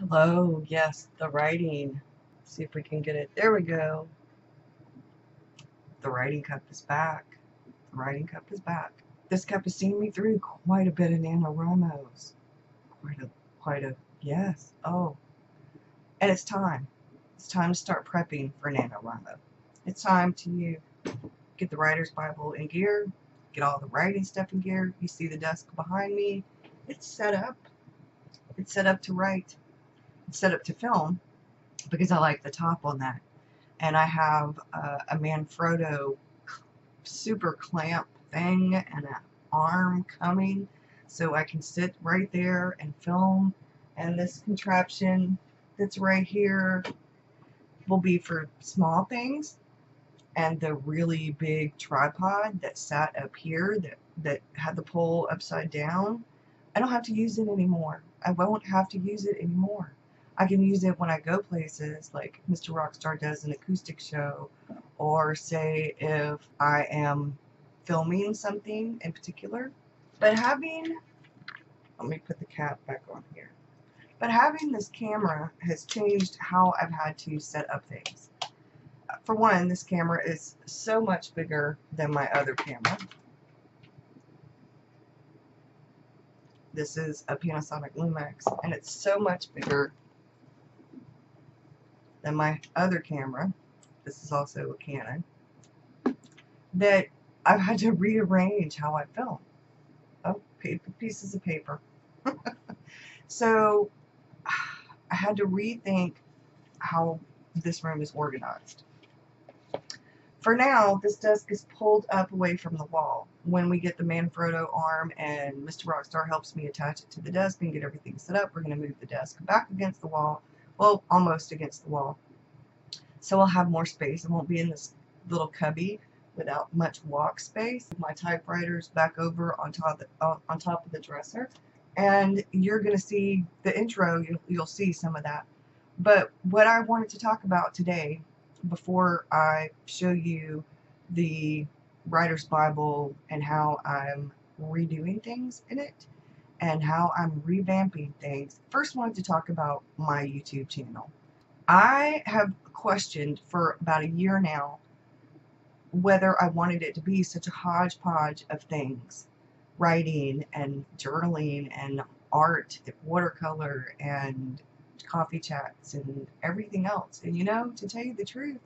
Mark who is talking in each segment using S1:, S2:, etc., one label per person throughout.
S1: Hello, yes, the writing. See if we can get it. There we go. The writing cup is back. The writing cup is back. This cup has seen me through quite a bit of NaNoWriMos. Yes. Oh, and it's time. It's time to start prepping for NaNoWriMo. It's time to get the writer's Bible in gear, get all the writing stuff in gear. You see the desk behind me. It's set up. It's set up to write. It's set up to film because I like the top on that. And I have a Manfrotto super clamp thing and an arm coming so I can sit right there and film. And this contraption that's right here will be for small things, and the really big tripod that sat up here that had the pole upside down, I don't have to use it anymore. I won't have to use it anymore. I can use it when I go places like Mr. Rockstar does an acoustic show, or say if I am filming something in particular. But let me put the cap back on here. But having this camera has changed how I've had to set up things. For one, this camera is so much bigger than my other camera. This is a Panasonic Lumix, and it's so much bigger than my other camera. This is also a Canon. That I've had to rearrange how I film. Oh, pieces of paper. So I had to rethink how this room is organized. For now, this desk is pulled up away from the wall. When we get the Manfrotto arm and Mr. Rockstar helps me attach it to the desk and get everything set up, we're going to move the desk back against the wall. Well, almost against the wall. So I'll have more space. I won't be in this little cubby without much walk space. My typewriter's back over on top of the dresser. And you're going to see the intro. You'll see some of that. But what I wanted to talk about today, before I show you the Writer's Bible and how I'm redoing things in it and how I'm revamping things, first wanted to talk about my YouTube channel. I have questioned for about a year now whether I wanted it to be such a hodgepodge of things. Writing and journaling and art, watercolor and coffee chats and everything else. And to tell you the truth,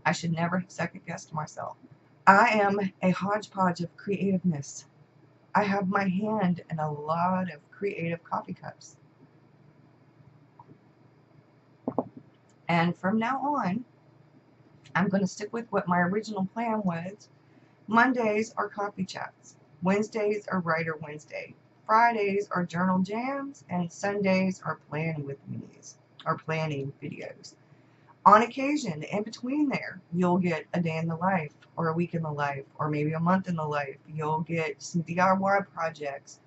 S1: I should never have second guessed myself. I am a hodgepodge of creativeness. I have my hand in a lot of creative coffee cups. And from now on, I'm going to stick with what my original plan was. Mondays are coffee chats. Wednesdays are Writer Wednesday. Fridays are journal jams, and Sundays are plan with me's, or planning videos. On occasion, in between there, you'll get a day in the life, or a week in the life, or maybe a month in the life. You'll get some DIY projects.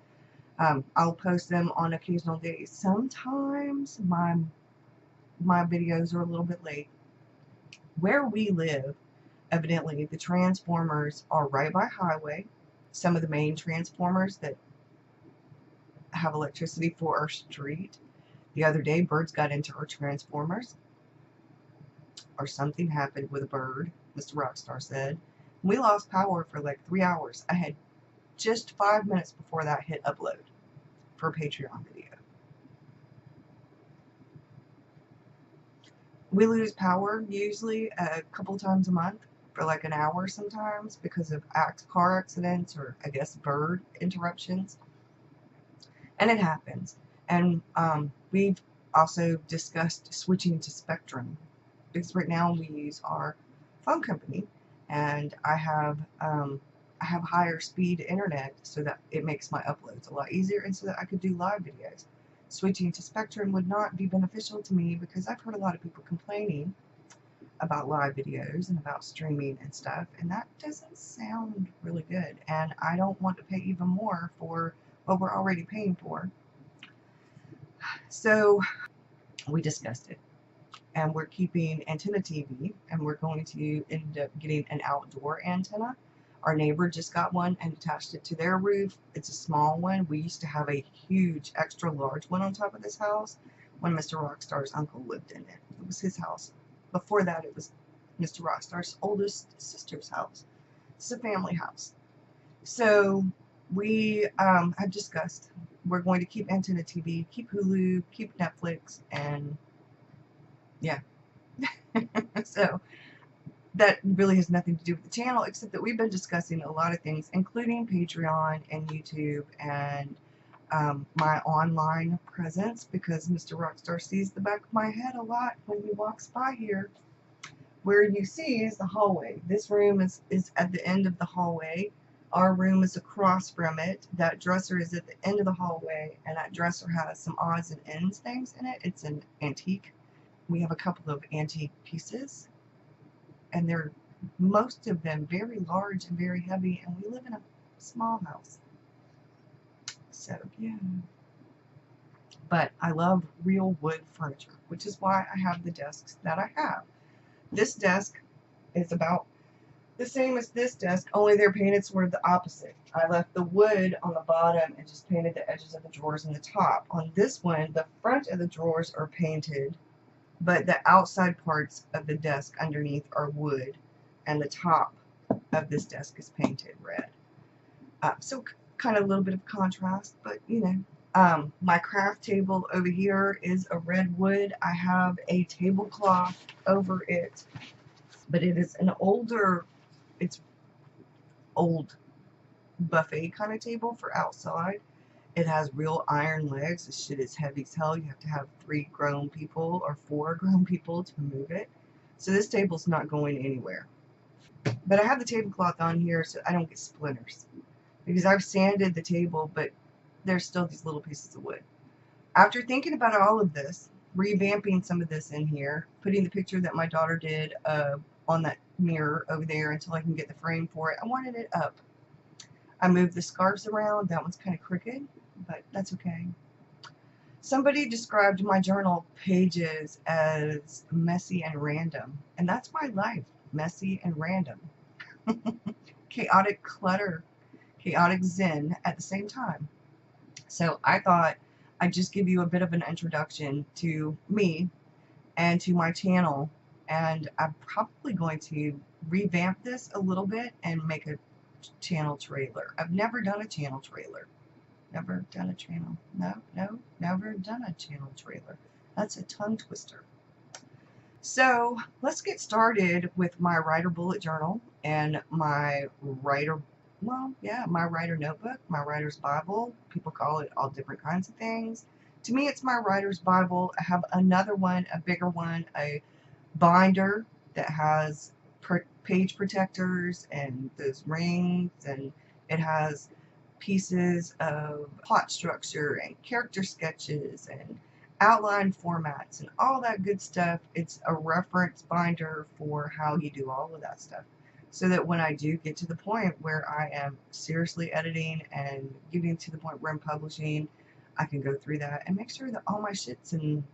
S1: I'll post them on occasional days. Sometimes my videos are a little bit late. Where we live, evidently, the transformers are right by highway. Some of the main transformers that have electricity for our street. The other day, birds got into our transformers. Or something happened with a bird, Mr. Rockstar said. We lost power for like 3 hours. I had just 5 minutes before that hit upload for a Patreon video. We lose power usually a couple times a month for like an hour sometimes because of car accidents or I guess bird interruptions. And it happens. And we've also discussed switching to Spectrum because right now we use our phone company, and I have higher speed internet so that it makes my uploads a lot easier and so that I could do live videos. Switching to Spectrum would not be beneficial to me because I've heard a lot of people complaining about live videos and about streaming and stuff, and that doesn't sound really good, and I don't want to pay even more for what we're already paying for. So we discussed it, and we're keeping antenna TV, and we're going to end up getting an outdoor antenna. Our neighbor just got one and attached it to their roof. It's a small one. We used to have a huge extra large one on top of this house, when Mr. Rockstar's uncle lived in it. It was his house. Before that, it was Mr. Rockstar's oldest sister's house. It's a family house. So we have discussed we're going to keep antenna TV, keep Hulu, keep Netflix, and yeah. So that really has nothing to do with the channel, except that we've been discussing a lot of things, including Patreon and YouTube and my online presence, because Mr. Rockstar sees the back of my head a lot when he walks by here. Where you see is the hallway. This room is at the end of the hallway. Our room is across from it. That dresser is at the end of the hallway, and that dresser has some odds and ends things in it. It's an antique. We have a couple of antique pieces, and they're most of them very large and very heavy, and we live in a small house. So yeah. But I love real wood furniture, which is why I have the desks that I have. This desk is about the same as this desk, only they're painted sort of the opposite. I left the wood on the bottom and just painted the edges of the drawers and the top. On this one, the front of the drawers are painted, but the outside parts of the desk underneath are wood, and the top of this desk is painted red. So kind of a little bit of contrast, but you know. My craft table over here is a red wood. I have a tablecloth over it, but it is an older, it's old buffet kind of table for outside. It has real iron legs. This shit is heavy as hell. You have to have 3 grown people or 4 grown people to move it. So this table's not going anywhere. But I have the tablecloth on here so I don't get splinters, because I've sanded the table, but there's still these little pieces of wood. After thinking about all of this, revamping some of this in here, putting the picture that my daughter did on that mirror over there until I can get the frame for it, I wanted it up. I moved the scarves around. That one's kind of crooked, but that's okay. Somebody described my journal pages as messy and random, and that's my life, messy and random. Chaotic clutter, chaotic zen at the same time. So I thought I'd just give you a bit of an introduction to me and to my channel, and I'm probably going to revamp this a little bit and make a channel trailer. I've never done a channel trailer. Never done a channel. Never done a channel trailer. That's a tongue twister. So let's get started with my writer bullet journal and my writer, well, yeah, my writer notebook, my writer's Bible. People call it all different kinds of things. To me, it's my writer's Bible. I have another one, a bigger one, a binder that has page protectors and those rings, and it has pieces of plot structure and character sketches and outline formats and all that good stuff. It's a reference binder for how you do all of that stuff, so that when I do get to the point where I am seriously editing and getting to the point where I'm publishing, I can go through that and make sure that all my shit's in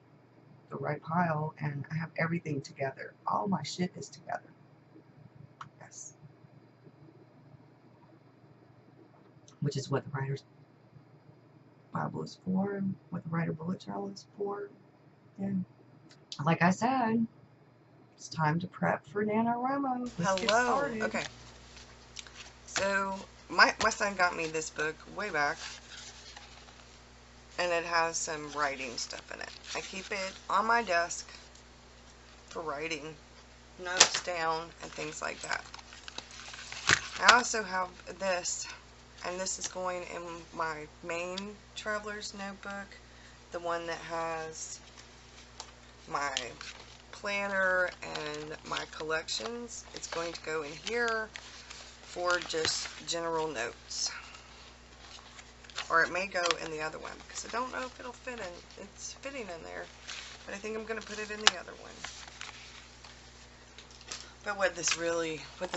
S1: the right pile and I have everything together. All my shit is together. Yes. Which is what the writer's Bible is for, what the writer bullet journal is for. Yeah. Like I said, it's time to prep for NaNoWriMo. Let's get started. Okay. So my son got me this book way back, and it has some writing stuff in it. I keep it on my desk for writing notes down and things like that. I also have this, and this is going in my main traveler's notebook, the one that has my planner and my collections. It's going to go in here for just general notes, or it may go in the other one, because I don't know if it'll fit in. It's fitting in there, but I think I'm going to put it in the other one. But what this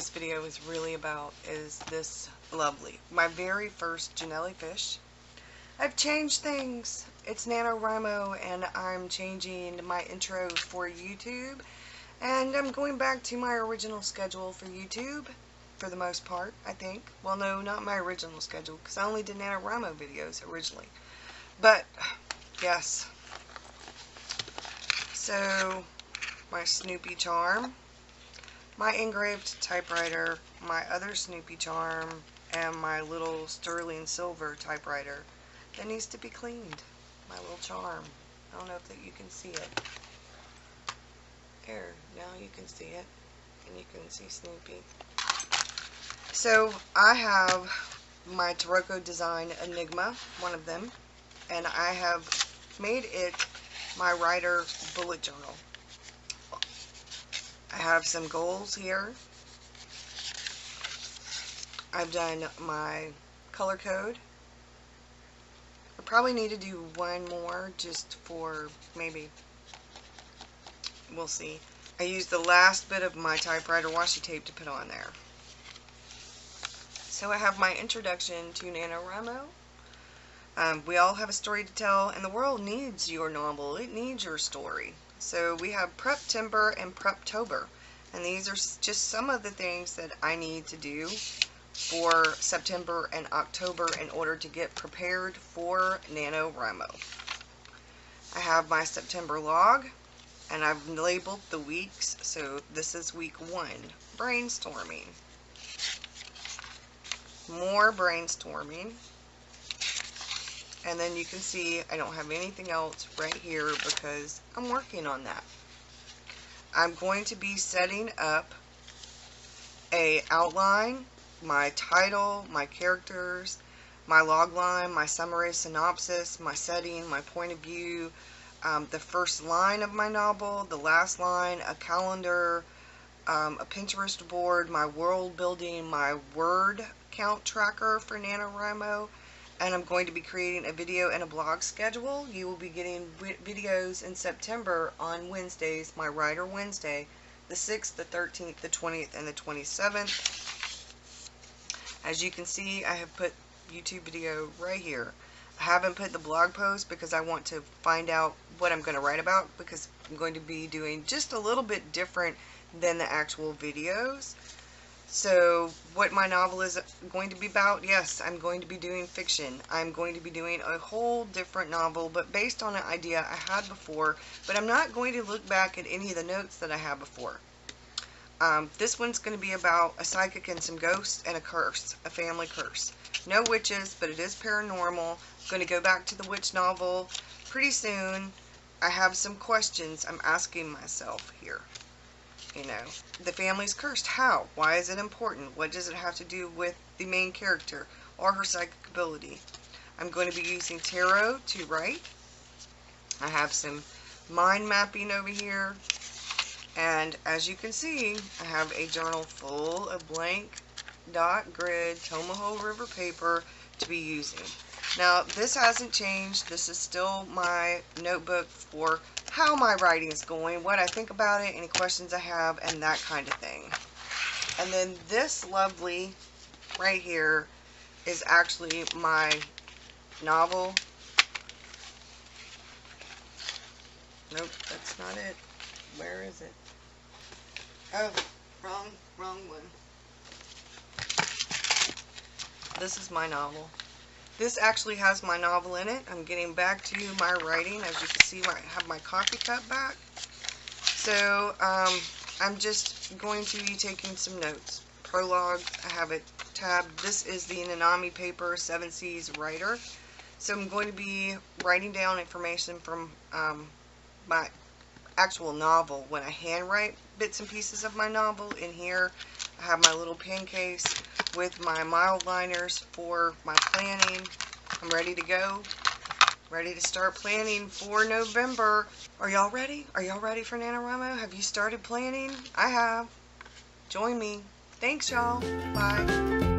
S1: video is really about is this lovely, my very first Janelli fish. I've changed things. It's NaNoWriMo, and I'm changing my intro for YouTube, and I'm going back to my original schedule for YouTube for the most part, I think. Well, no, not my original schedule, because I only did NaNoWriMo videos originally. But yes, So, my Snoopy charm, my engraved typewriter, my other Snoopy charm, and my little sterling silver typewriter that needs to be cleaned. My little charm. I don't know if that you can see it. There, now you can see it. And you can see Snoopy. So, I have my Taroko Design Enigma, one of them, and I have made it my writer bullet journal. I have some goals here. I've done my color code. I probably need to do one more just for maybe, we'll see. I used the last bit of my typewriter washi tape to put on there. So I have my introduction to NaNoWriMo. We all have a story to tell, and the world needs your novel. It needs your story. So we have Preptember and Preptober, and these are just some of the things that I need to do for September and October in order to get prepared for NaNoWriMo. I have my September log, and I've labeled the weeks. So this is week 1, brainstorming. More brainstorming. And then you can see I don't have anything else right here because I'm working on that. I'm going to be setting up a outline, my title, my characters, my log line, my summary synopsis, my setting, my point of view, the first line of my novel, the last line, a calendar, a Pinterest board, my world building, my word count tracker for NaNoWriMo, and I'm going to be creating a video and a blog schedule. You will be getting videos in September on Wednesdays, my Writer Wednesday, the 6th, the 13th, the 20th, and the 27th. As you can see, I have put YouTube video right here. I haven't put the blog post because I want to find out what I'm going to write about, because I'm going to be doing just a little bit different than the actual videos. So what my novel is going to be about, yes, I'm going to be doing fiction. I'm going to be doing a whole different novel, but based on an idea I had before, but I'm not going to look back at any of the notes that I had before. This one's going to be about a psychic and some ghosts and a curse, a family curse. No witches, but it is paranormal. I'm going to go back to the witch novel pretty soon. I have some questions I'm asking myself here. You know, the family's cursed. How? Why is it important? What does it have to do with the main character or her psychic ability? I'm going to be using tarot to write. I have some mind mapping over here. And as you can see, I have a journal full of blank dot grid Tomoho River paper to be using. Now, this hasn't changed. This is still my notebook for how my writing is going, what I think about it, any questions I have, and that kind of thing. And then this lovely right here is actually my novel. Nope, that's not it. Where is it? Oh, wrong one. This is my novel. This actually has my novel in it. I'm getting back to my writing. As you can see, I have my coffee cup back. So, I'm just going to be taking some notes. Prologue, I have it tabbed. This is the Nanami paper, 7 Seas Writer. So I'm going to be writing down information from my actual novel. When I handwrite bits and pieces of my novel in here, I have my little pen case with my mild liners for my planning. I'm ready to go. Ready to start planning for November. Are y'all ready? Are y'all ready for NaNoWriMo? Have you started planning? I have. Join me. Thanks, y'all. Bye.